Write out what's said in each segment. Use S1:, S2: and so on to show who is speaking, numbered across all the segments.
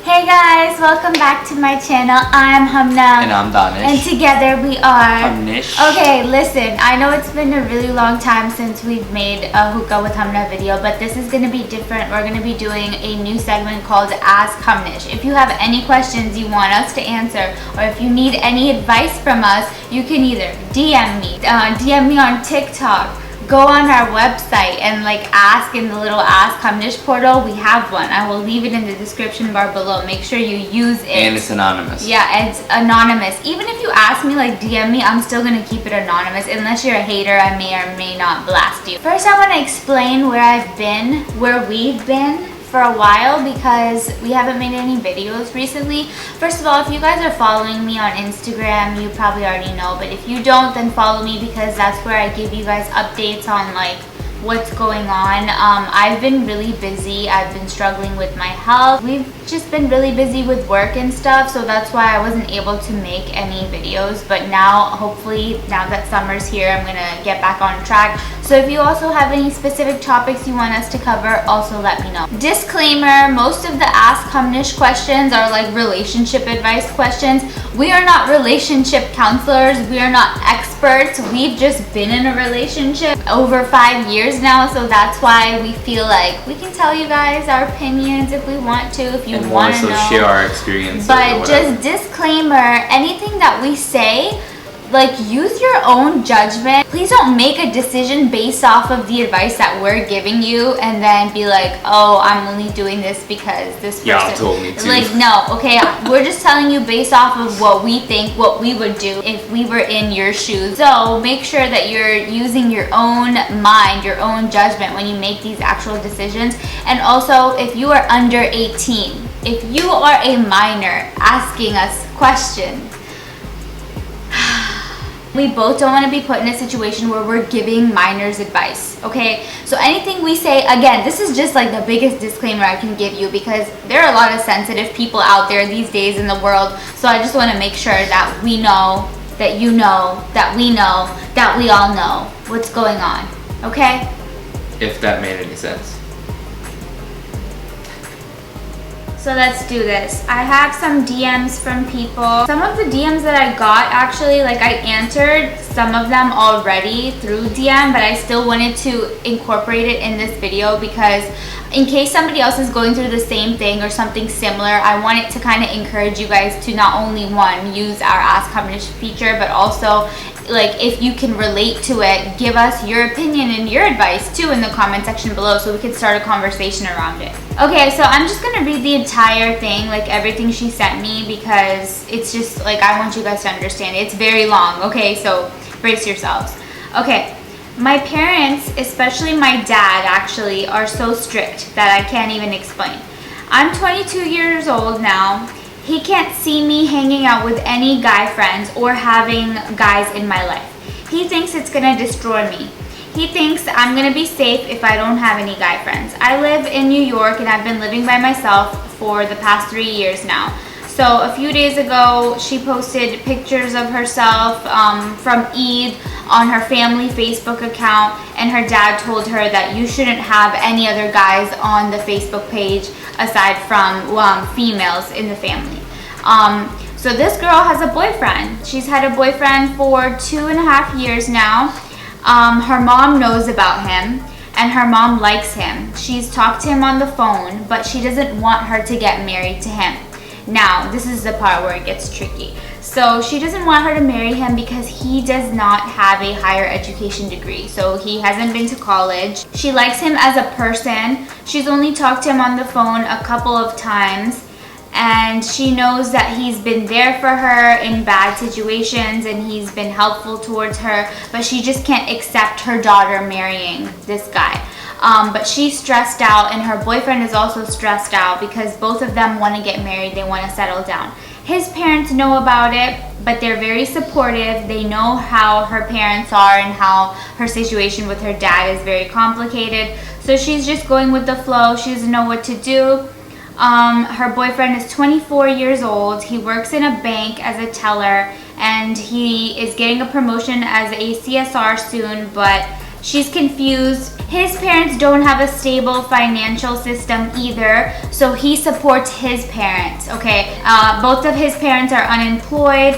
S1: Hey guys, welcome back to my channel. I'm Humna.
S2: And I'm Danish.
S1: And together we are
S2: Humnish.
S1: Okay, listen, I know it's been a really long time since we've made a Hookah with Humna video, but this is going to be different. We're going to be doing a new segment called Ask Humnish. If you have any questions you want us to answer, or if you need any advice from us, you can either DM me on TikTok, go on our website and ask in the little Ask Humnish portal. We have one. I will leave it in the description bar below. Make sure you use it.
S2: And it's anonymous.
S1: Yeah, it's anonymous. Even if you ask me, DM me, I'm still gonna keep it anonymous. Unless you're a hater, I may or may not blast you. First, I want to explain where we've been for a while, because we haven't made any videos recently. First of all, if you guys are following me on Instagram, you probably already know, but if you don't, then follow me, because that's where I give you guys updates on what's going on. I've been really busy. I've been struggling with my health. We've just been really busy with work and stuff, so that's why I wasn't able to make any videos. But now, hopefully, now that summer's here, I'm gonna get back on track. So if you also have any specific topics you want us to cover, also let me know. Disclaimer, most of the Ask Humnish questions are relationship advice questions. We are not relationship counselors. We are not experts. We've just been in a relationship over 5 years now, so that's why we feel like we can tell you guys our opinions if we want to, if you want to know.
S2: Share our experiences.
S1: But just disclaimer, anything that we say, use your own judgment. Please don't make a decision based off of the advice that we're giving you and then be like, oh, I'm only doing this because this person
S2: y'all told me to.
S1: No, okay? We're just telling you based off of what we think, what we would do if we were in your shoes. So make sure that you're using your own mind, your own judgment when you make these actual decisions. And also, if you are under 18, if you are a minor asking us questions, we both don't want to be put in a situation where we're giving minors advice, okay? So anything we say, again, this is just the biggest disclaimer I can give you, because there are a lot of sensitive people out there these days in the world. So I just want to make sure that we know, that you know, that we know, that we all know what's going on, okay?
S2: If that made any sense.
S1: So let's do this. I have some DMs from people. Some of the DMs that I got, actually, I answered some of them already through DM, but I still wanted to incorporate it in this video, because in case somebody else is going through the same thing or something similar, I want it to kind of encourage you guys to not only use our Ask Humnish feature, but also if you can relate to it, give us your opinion and your advice too in the comment section below, so we can start a conversation around it. Okay, so I'm just gonna read the entire thing, everything she sent me, because it's just I want you guys to understand. It's very long, okay? So brace yourselves. Okay, my parents, especially my dad actually, are so strict that I can't even explain. I'm 22 years old now. He can't see me hanging out with any guy friends or having guys in my life. He thinks it's gonna destroy me. He thinks I'm gonna be safe if I don't have any guy friends. I live in New York and I've been living by myself for the past 3 years now. So a few days ago, she posted pictures of herself from Eid on her family Facebook account, and her dad told her that you shouldn't have any other guys on the Facebook page aside from females in the family. So this girl has a boyfriend. She's had a boyfriend for 2.5 years now. Her mom knows about him, and her mom likes him. She's talked to him on the phone, but she doesn't want her to get married to him. Now, this is the part where it gets tricky. So she doesn't want her to marry him because he does not have a higher education degree. So he hasn't been to college. She likes him as a person. She's only talked to him on the phone a couple of times, and she knows that he's been there for her in bad situations and he's been helpful towards her, but she just can't accept her daughter marrying this guy. But she's stressed out, and her boyfriend is also stressed out because both of them want to get married. They want to settle down. His parents know about it, but they're very supportive. They know how her parents are and how her situation with her dad is very complicated. So she's just going with the flow. She doesn't know what to do. Her boyfriend is 24 years old. He works in a bank as a teller, and he is getting a promotion as a CSR soon, but She's confused. His parents don't have a stable financial system either, so he supports his parents, okay? Both of his parents are unemployed,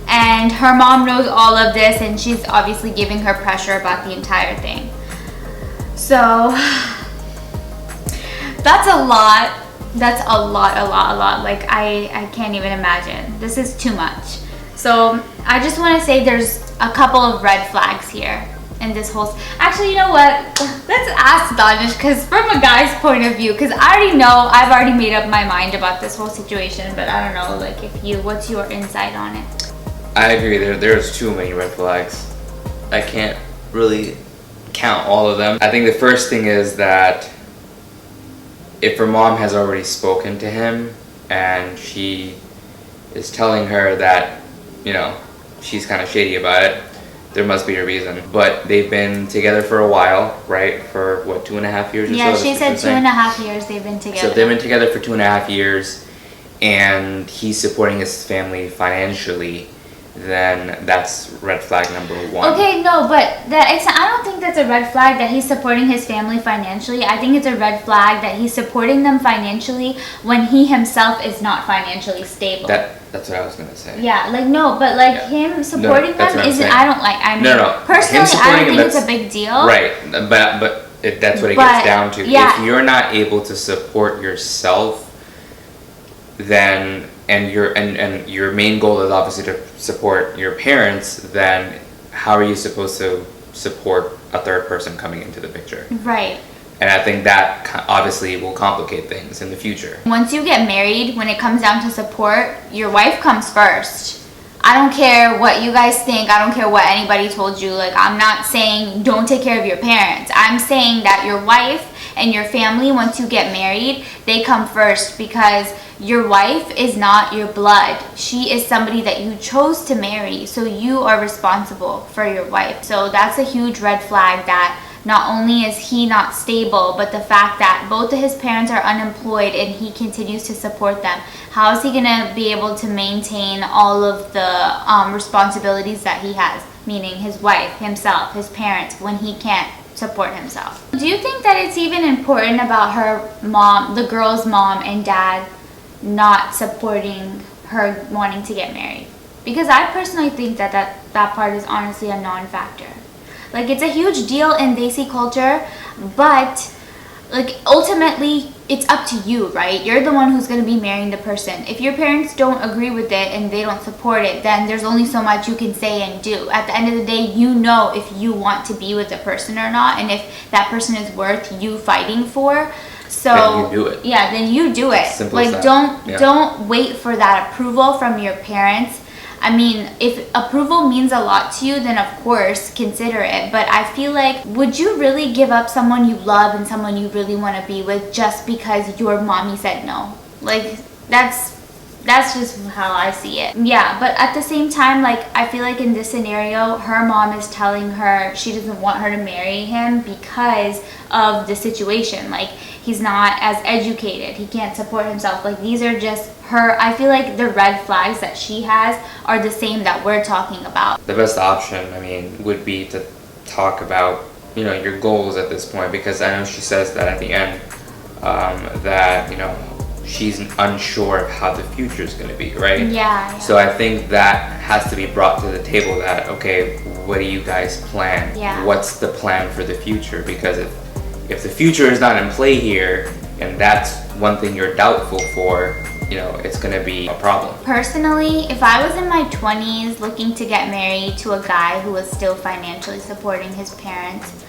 S1: and her mom knows all of this, and she's obviously giving her pressure about the entire thing. So, that's a lot. That's a lot. Like, I can't even imagine. This is too much. So, I just want to say there's a couple of red flags here in this whole... Actually, you know what? Let's ask Danish, because from a guy's point of view, because I already know, I've already made up my mind about this whole situation, but I don't know, like, what's your insight on it?
S2: I agree, there's too many red flags. I can't really count all of them. I think the first thing is that if her mom has already spoken to him and she is telling her that, you know, she's kind of shady about it, there must be a reason. But they've been together for a while, right? For what, 2.5 years or so?
S1: Yeah, she said 2.5 years they've been together.
S2: So they've been together for 2.5 years, and he's supporting his family financially. Then that's red flag number one.
S1: Okay, no, but I don't think that's a red flag that he's supporting his family financially. I think it's a red flag that he's supporting them financially when he himself is not financially stable.
S2: That's what I was gonna say.
S1: Yeah, like no, but like him supporting them isn't. I don't like. I mean, personally, I don't think it's a big deal.
S2: Right, but that's what it gets down to.
S1: Yeah.
S2: If you're not able to support yourself, then and your main goal is obviously to support your parents, then how are you supposed to support a third person coming into the picture?
S1: Right.
S2: And I think that obviously will complicate things in the future.
S1: Once you get married, when it comes down to support, your wife comes first. I don't care what you guys think. I don't care what anybody told you. Like, I'm not saying don't take care of your parents. I'm saying that your wife and your family, once you get married, they come first, because your wife is not your blood. She is somebody that you chose to marry. So you are responsible for your wife. So that's a huge red flag, that not only is he not stable, but the fact that both of his parents are unemployed and he continues to support them. How is he gonna be able to maintain all of the responsibilities that he has? Meaning his wife, himself, his parents, when he can't support himself. Do you think that it's even important about her mom, the girl's mom and dad, not supporting her wanting to get married? Because I personally think that part is honestly a non-factor. Like, it's a huge deal in Desi culture, but like ultimately it's up to you, right? You're the one who's going to be marrying the person. If your parents don't agree with it and they don't support it, then there's only so much you can say and do. At the end of the day, you know if you want to be with the person or not, and if that person is worth you fighting for. So
S2: then you do it.
S1: Yeah, then you do it.
S2: Simple
S1: like
S2: as that.
S1: don't wait for that approval from your parents. I mean, if approval means a lot to you, then of course consider it. But I feel like, would you really give up someone you love and someone you really want to be with just because your mommy said no? Like, that's just how I see it. Yeah, but at the same time, like, I feel like in this scenario, her mom is telling her she doesn't want her to marry him because of the situation. Like, he's not as educated, he can't support himself. Like, these are just her, I feel like the red flags that she has are the same that we're talking about.
S2: The best option, I mean, would be to talk about, you know, your goals at this point, because I know she says that at the end, that, you know, she's unsure of how the future is going to be, right?
S1: Yeah.
S2: So I think that has to be brought to the table, that, okay, what do you guys plan?
S1: Yeah.
S2: What's the plan for the future? Because if the future is not in play here, and that's one thing you're doubtful for, you know, it's going to be a problem.
S1: Personally, if I was in my 20s looking to get married to a guy who was still financially supporting his parents,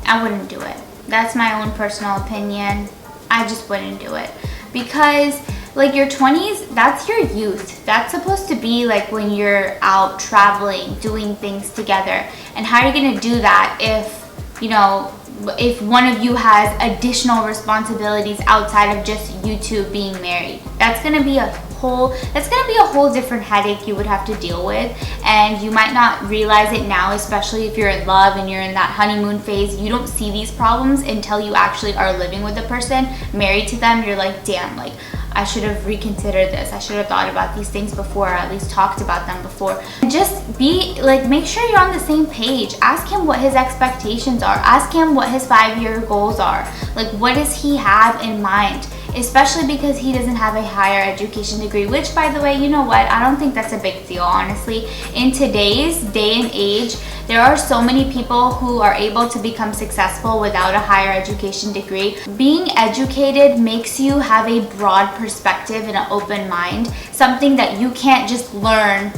S1: I wouldn't do it. That's my own personal opinion. I just wouldn't do it. Because, like, your 20s, that's your youth. That's supposed to be like when you're out traveling, doing things together. And how are you going to do that if, you know, if one of you has additional responsibilities outside of just you two being married? That's going to be a whole different headache you would have to deal with, and you might not realize it now, especially if you're in love and you're in that honeymoon phase. You don't see these problems until you actually are living with the person, married to them. You're like, damn, like, I should have reconsidered this. I should have thought about these things before, or at least talked about them before. And just be like, make sure you're on the same page. Ask him what his expectations are. Ask him what his 5-year goals are. Like, what does he have in mind? Especially because he doesn't have a higher education degree, which, by the way, you know what? I don't think that's a big deal, honestly. In today's day and age, there are so many people who are able to become successful without a higher education degree. Being educated makes you have a broad perspective and an open mind, something that you can't just learn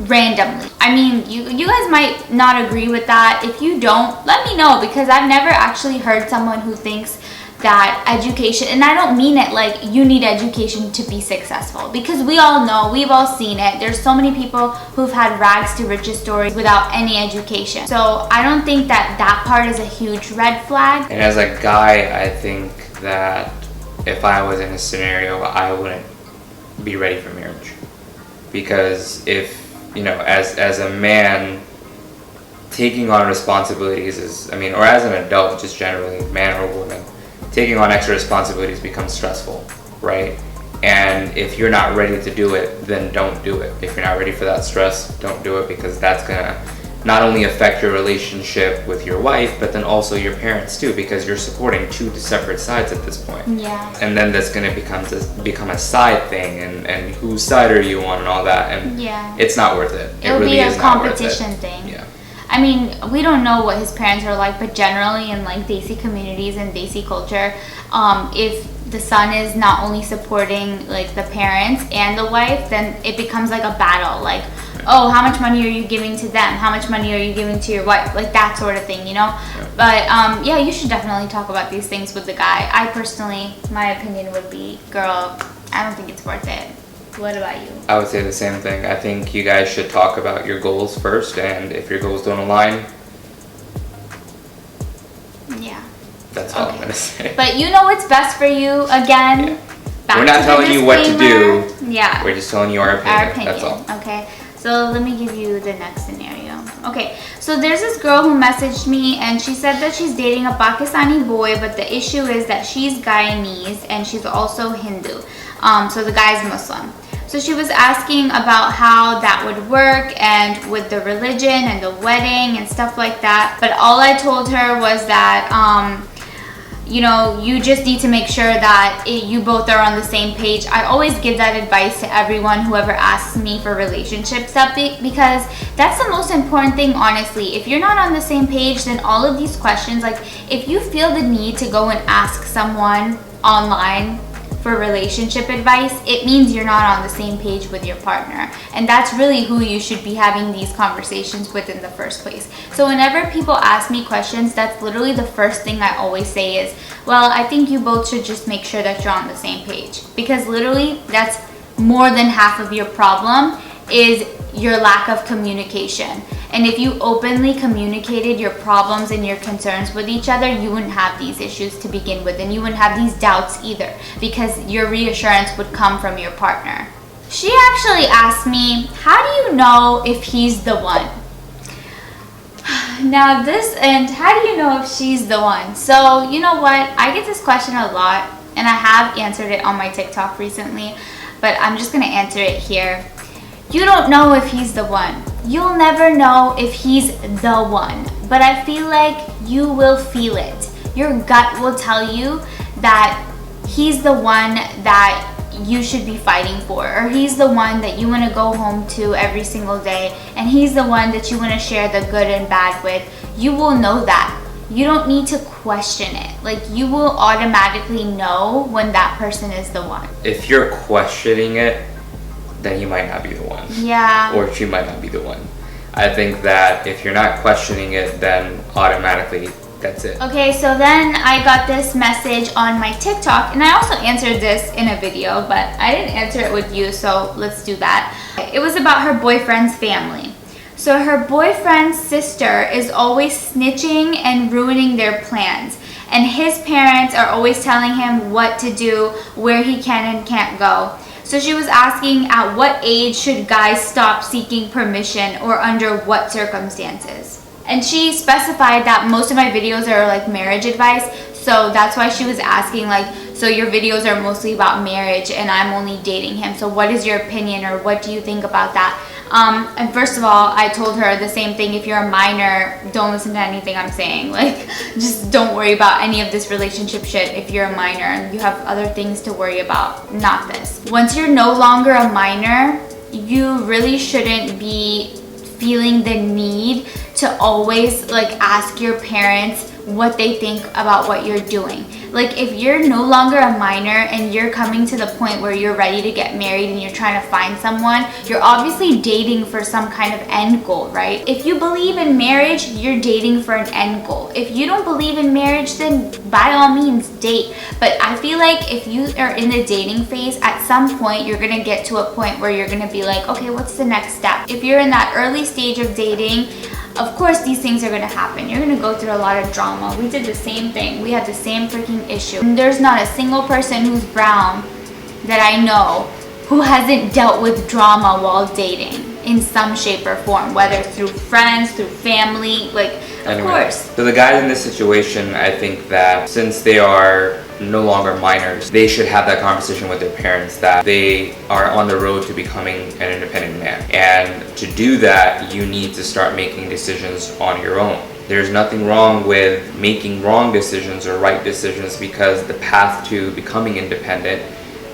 S1: randomly. I mean, you guys might not agree with that. If you don't, let me know, because I've never actually heard someone who thinks that education, and I don't mean it like you need education to be successful, because we all know, we've all seen it. There's so many people who've had rags to riches stories without any education. So I don't think that that part is a huge red flag.
S2: And as a guy, I think that if I was in a scenario, I wouldn't be ready for marriage. Because if, you know, as a man, taking on responsibilities is, I mean, or as an adult, just generally, man or woman, taking on extra responsibilities becomes stressful, right? And if you're not ready to do it, then don't do it. If you're not ready for that stress, don't do it, because that's gonna not only affect your relationship with your wife, but then also your parents too, because you're supporting two separate sides at this point.
S1: Yeah.
S2: And then that's gonna become a side thing, and whose side are you on and all that, and
S1: yeah,
S2: it's not worth it.
S1: It'll
S2: really
S1: be a
S2: is not worth it.
S1: competition thing.
S2: Yeah.
S1: I mean, we don't know what his parents are like, but generally in like Desi communities and Desi culture, if the son is not only supporting like the parents and the wife, then it becomes like a battle. Like, oh, how much money are you giving to them? How much money are you giving to your wife? Like that sort of thing, you know?
S2: Yeah.
S1: But yeah, you should definitely talk about these things with the guy. I personally, my opinion would be, girl, I don't think it's worth it. What about you?
S2: I would say the same thing. I think you guys should talk about your goals first, and if your goals don't align,
S1: yeah,
S2: that's all I'm gonna say.
S1: But you know what's best for you. Again,
S2: Yeah.
S1: back
S2: We're
S1: to
S2: not
S1: the
S2: telling you what to do.
S1: disclaimer. Yeah,
S2: We're just telling you our opinion.
S1: our opinion.
S2: That's all.
S1: Okay, so let me give you the next scenario. Okay, so there's this girl who messaged me, and she said that she's dating a Pakistani boy, but the issue is that she's Guyanese and she's also Hindu. So the guy's Muslim. So she was asking about how that would work, and with the religion and the wedding and stuff like that. But all I told her was that, you know, you just need to make sure that you both are on the same page. I always give that advice to everyone who ever asks me for relationship stuff, because that's the most important thing, honestly. If you're not on the same page, then all of these questions, like if you feel the need to go and ask someone online for relationship advice, it means you're not on the same page with your partner, and that's really who you should be having these conversations with in the first place. So whenever people ask me questions, that's literally the first thing I always say is, well, I think you both should just make sure that you're on the same page, because literally that's more than half of your problem is your lack of communication. And if you openly communicated your problems and your concerns with each other, you wouldn't have these issues to begin with, and you wouldn't have these doubts either, because your reassurance would come from your partner. She actually asked me, how do you know if he's the one? Now this, and how do you know if she's the one? So you know what, I get this question a lot, and I have answered it on my TikTok recently, but I'm just gonna answer it here. You don't know if he's the one. You'll never know if he's the one, but I feel like you will feel it. Your gut will tell you that he's the one that you should be fighting for, or he's the one that you want to go home to every single day, and he's the one that you want to share the good and bad with. You will know that. You don't need to question it. Like, you will automatically know when that person is the one.
S2: If you're questioning it, then he might not be the one.
S1: Yeah.
S2: Or she might not be the one. I think that if you're not questioning it, then automatically that's it.
S1: Okay, so then I got this message on my TikTok, and I also answered this in a video, but I didn't answer it with you, so let's do that. It was about her boyfriend's family. So her boyfriend's sister is always snitching and ruining their plans, and his parents are always telling him what to do, where he can and can't go. So she was asking, at what age should guys stop seeking permission, or under what circumstances? And she specified that most of my videos are like marriage advice, so that's why she was asking, like, So your videos are mostly about marriage and I'm only dating him. So what is your opinion, or what do you think about that? And first of all, I told her the same thing. If you're a minor, don't listen to anything I'm saying. Like, just don't worry about any of this relationship shit if you're a minor and you have other things to worry about, not this. Once you're no longer a minor, you really shouldn't be feeling the need to always like ask your parents what they think about what you're doing. Like, if you're no longer a minor and you're coming to the point where you're ready to get married and you're trying to find someone, you're obviously dating for some kind of end goal, right? If you believe in marriage, you're dating for an end goal. If you don't believe in marriage, then by all means date. But I feel like if you are in the dating phase, at some point you're gonna get to a point where you're gonna be like, okay, what's the next step? If you're in that early stage of dating, of course these things are gonna happen. You're gonna go through a lot of drama. We did the same thing. We had the same freaking issue. And there's not a single person who's brown that I know who hasn't dealt with drama while dating in some shape or form, whether through friends, through family, like, of course.
S2: So the guys in this situation, I think that since they are no longer minors, they should have that conversation with their parents that they are on the road to becoming an independent man. And to do that, you need to start making decisions on your own. There's nothing wrong with making wrong decisions or right decisions, because the path to becoming independent,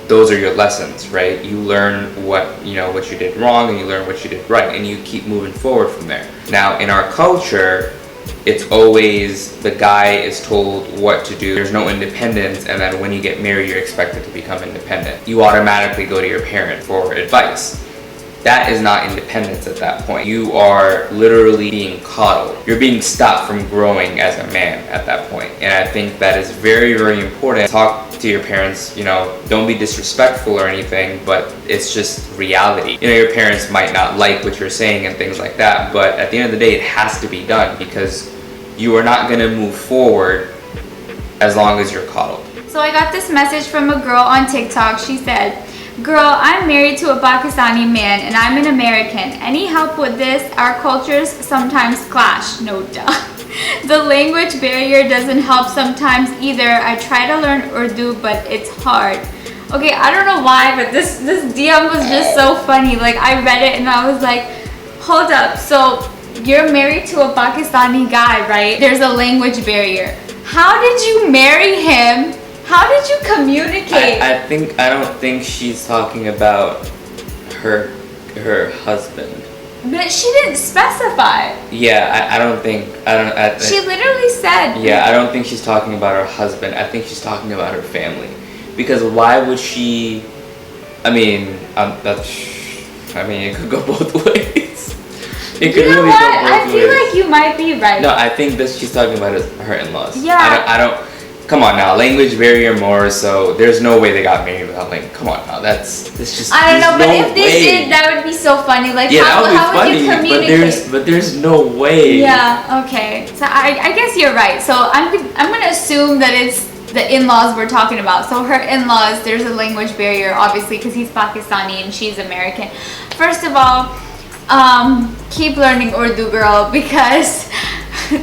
S2: those are your lessons, right? You learn what you did wrong, and you learn what you did right, and you keep moving forward from there. Now, in our culture, it's always the guy is told what to do. There's no independence, and then when you get married, you're expected to become independent. You automatically go to your parent for advice. That is not independence at that point. You are literally being coddled. You're being stopped from growing as a man at that point. And I think that is very, very important. Talk to your parents, don't be disrespectful or anything, but it's just reality. Your parents might not like what you're saying and things like that, but at the end of the day, it has to be done, because you are not gonna move forward as long as you're coddled.
S1: So I got this message from a girl on TikTok. She said, "Girl, I'm married to a Pakistani man and I'm an American. Any help with this? Our cultures sometimes clash." No duh. "The language barrier doesn't help sometimes either. I try to learn Urdu, but it's hard." Okay, I don't know why, but this DM was just so funny. Like, I read it and I was like, hold up. So you're married to a Pakistani guy, right? There's a language barrier. How did you marry him? How did you communicate?
S2: I don't think she's talking about her husband.
S1: But she didn't specify.
S2: Yeah, I don't think.
S1: She literally said.
S2: Yeah, I don't think she's talking about her husband. I think she's talking about her family. Because why would she? I mean, it could go both ways. It could really go both ways.
S1: I feel like you might be right.
S2: No, I think that she's talking about her in-laws.
S1: Yeah.
S2: I don't. Come on now, language barrier more, so there's no way they got married without like, come on now, that's just.
S1: I don't know, but if they did, that would be so funny. Like,
S2: yeah,
S1: how
S2: would
S1: you
S2: funny,
S1: communicate?
S2: but there's no way.
S1: Yeah, okay. So I guess you're right. So I'm gonna assume that it's the in-laws we're talking about. So her in-laws, there's a language barrier, obviously, because he's Pakistani and she's American. First of all, keep learning Urdu, girl, because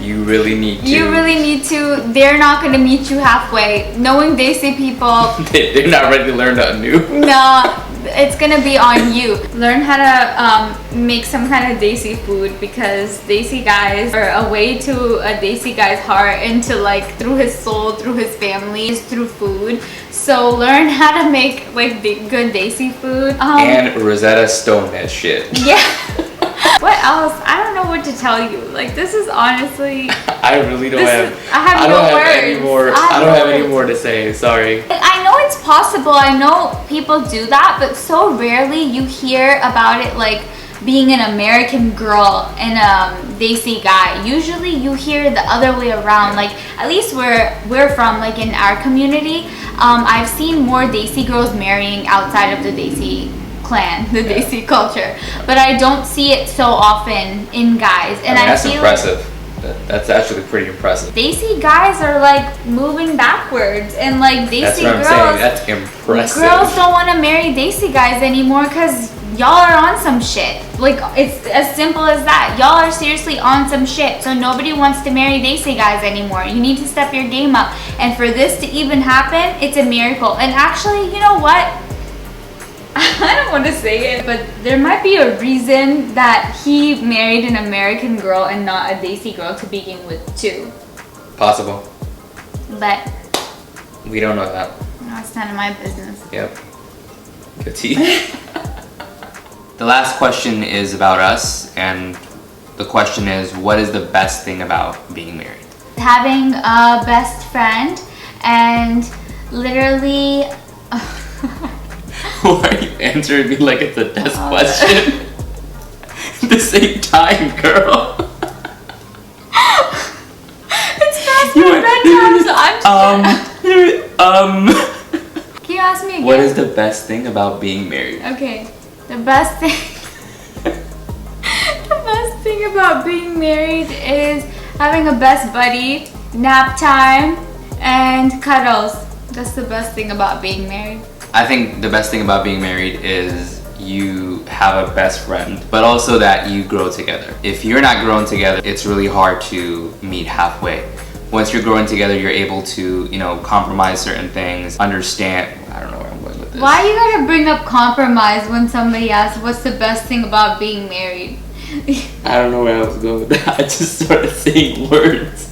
S2: you really need to.
S1: You really need to. They're not going to meet you halfway. Knowing Desi people,
S2: they're not ready to learn nothing new.
S1: No, it's going to be on you. Learn how to make some kind of Desi food, because Desi guys are a way to a Desi guy's heart, and to like through his soul, through his family, is through food. So learn how to make like good Desi food.
S2: And Rosetta Stone that shit.
S1: Yeah. What else? I don't know what to tell you. Like, this is honestly.
S2: I really don't have.
S1: I don't have
S2: any more. I don't have any more to say. Sorry.
S1: I know it's possible. I know people do that, but so rarely you hear about it, like being an American girl and a Desi guy. Usually you hear the other way around. Like, at least where we're from, like in our community, I've seen more Desi girls marrying outside of the Desi clan, the Desi culture, but I don't see it so often in guys. And I
S2: that's
S1: feel
S2: impressive. That's actually pretty impressive.
S1: Desi guys are like moving backwards, and like Desi girls.
S2: That's impressive.
S1: Girls don't want to marry Desi guys anymore because y'all are on some shit. Like, it's as simple as that. Y'all are seriously on some shit. So nobody wants to marry Desi guys anymore. You need to step your game up. And for this to even happen, it's a miracle. And actually, you know what? I don't want to say it, but there might be a reason that he married an American girl and not a Desi girl to begin with too.
S2: Possible.
S1: But
S2: we don't know that.
S1: no, it's none of my business.
S2: Yep. Good tea. The last question is about us, and the question is, what is the best thing about being married?
S1: Having a best friend and literally...
S2: Why are you answering me like it's a test question? At the same time, girl.
S1: It's past my bedtime, so I'm Can you ask me again?
S2: What is the best thing about being married?
S1: Okay, the best thing... the best thing about being married is having a best buddy, nap time, and cuddles. That's the best thing about being married.
S2: I think the best thing about being married is you have a best friend, but also that you grow together. If you're not growing together, it's really hard to meet halfway. Once you're growing together, you're able to, you know, compromise certain things, understand. I don't know where I'm going with this.
S1: Why you gotta bring up compromise when somebody asks what's the best thing about being married?
S2: I don't know where I was going with that. I just started saying words.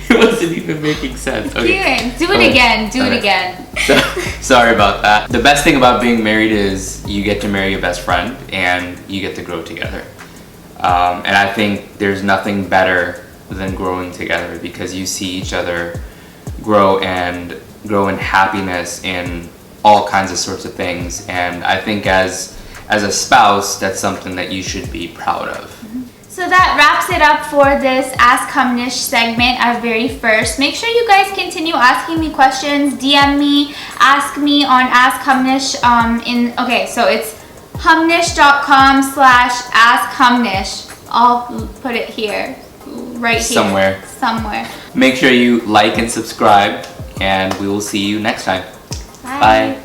S2: It wasn't even making sense. Okay.
S1: Do it again. Do it again.
S2: So, sorry about that. The best thing about being married is you get to marry your best friend and you get to grow together. And I think there's nothing better than growing together because you see each other grow and grow in happiness in all kinds of sorts of things. And I think as a spouse, that's something that you should be proud of.
S1: So that wraps it up for this Ask Humnish segment, our very first. Make sure you guys continue asking me questions, DM me, ask me on Ask Humnish. Okay, so it's humnish.com/askhumnish. I'll put it here, right here. Somewhere.
S2: Make sure you like and subscribe, and we will see you next time.
S1: Bye.
S2: Bye.